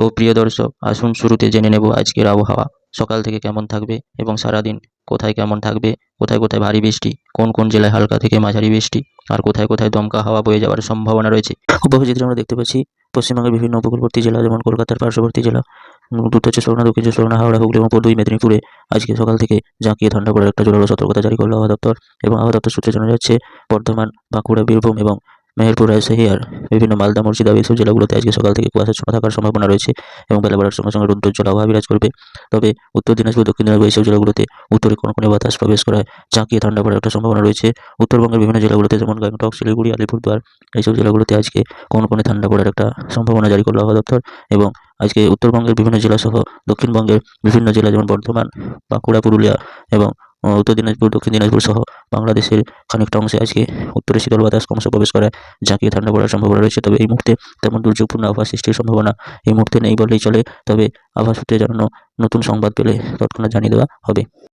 তো প্রিয় দর্শক, আসুন শুরুতে জেনে নেব আজকের আবহাওয়া সকাল থেকে কেমন থাকবে এবং সারাদিন কোথায় কেমন থাকবে, কোথায় কোথায় ভারী বৃষ্টি, কোন কোন জেলায় হালকা থেকে মাঝারি বৃষ্টি, আর কোথায় কোথায় দমকা হাওয়া বয়ে যাওয়ার সম্ভাবনা রয়েছে। উপরের চিত্রে আমরা দেখতে পাচ্ছি পশ্চিমবঙ্গের বিভিন্ন উপকূলবর্তী জেলা, যেমন কলকাতার পার্শ্ববর্তী জেলা উত্তর চব্বিশ পরগনা, দক্ষিণ চব্বিশ পরগনা, হাওড়া, হুগলি এবং পূর্ব মেদিনীপুরে আজকে সকাল থেকে জাঁকিয়ে ঠান্ডা পড়ার একটা জোরালো সতর্কতা জারি করল আবহাওয়া দপ্তর। এবং আবহাওয়া দপ্তর সূত্রে জানা যাচ্ছে বর্ধমান, বাঁকুড়া, বীরভূম এবং মেহেরপুর, রাজশাহী আর বিভিন্ন মালদা, মুর্শিদাবাদ এইসব জেলাগুলোতে আজকে সকাল থেকে কুয়াশাচ্ছন্ন থাকার সম্ভাবনা রয়েছে এবং বেলা বাড়ার সঙ্গে সঙ্গে রৌদ্রোজ্জ্বল আবহাওয়া বিরাজ করবে। তবে উত্তর দিনাজপুর, দক্ষিণ দিনাজপুর এইসব জেলাগুলোতে উত্তরে কনকনে বাতাস প্রবেশ করায় জাঁকিয়ে ঠান্ডা পড়ার একটা সম্ভাবনা রয়েছে। উত্তরবঙ্গের বিভিন্ন জেলাগুলোতে যেমন গ্যাংটক, শিলিগুড়ি, আলিপুরদুয়ার এইসব জেলাগুলোতে আজকে কনকনে ঠান্ডা পড়ার একটা সম্ভাবনা জারি করল আবহাওয়া দপ্তর। এবং আজকে উত্তরবঙ্গের বিভিন্ন জেলাসহ দক্ষিণবঙ্গের বিভিন্ন জেলা যেমন বর্ধমান, বাঁকুড়া, পুরুলিয়া এবং উত্তর দিনাজপুর, দক্ষিণ দিনাজপুর সহ বাংলাদেশের খানিকটা অংশে আজকে উত্তরে শীতল বাতাস ক্রমশ প্রবেশ করায় জাঁকিয়ে ঠান্ডা পড়ার সম্ভাবনা রয়েছে। তবে এই মুহূর্তে তেমন দুর্যোগপূর্ণ আবহাওয়া সৃষ্টির সম্ভাবনা এই মুহূর্তে নেই বললেই চলে। তবে আবহাওয়া সূত্রে জানানো নতুন সংবাদ পেলে তৎক্ষণাৎ জানিয়ে দেওয়া হবে।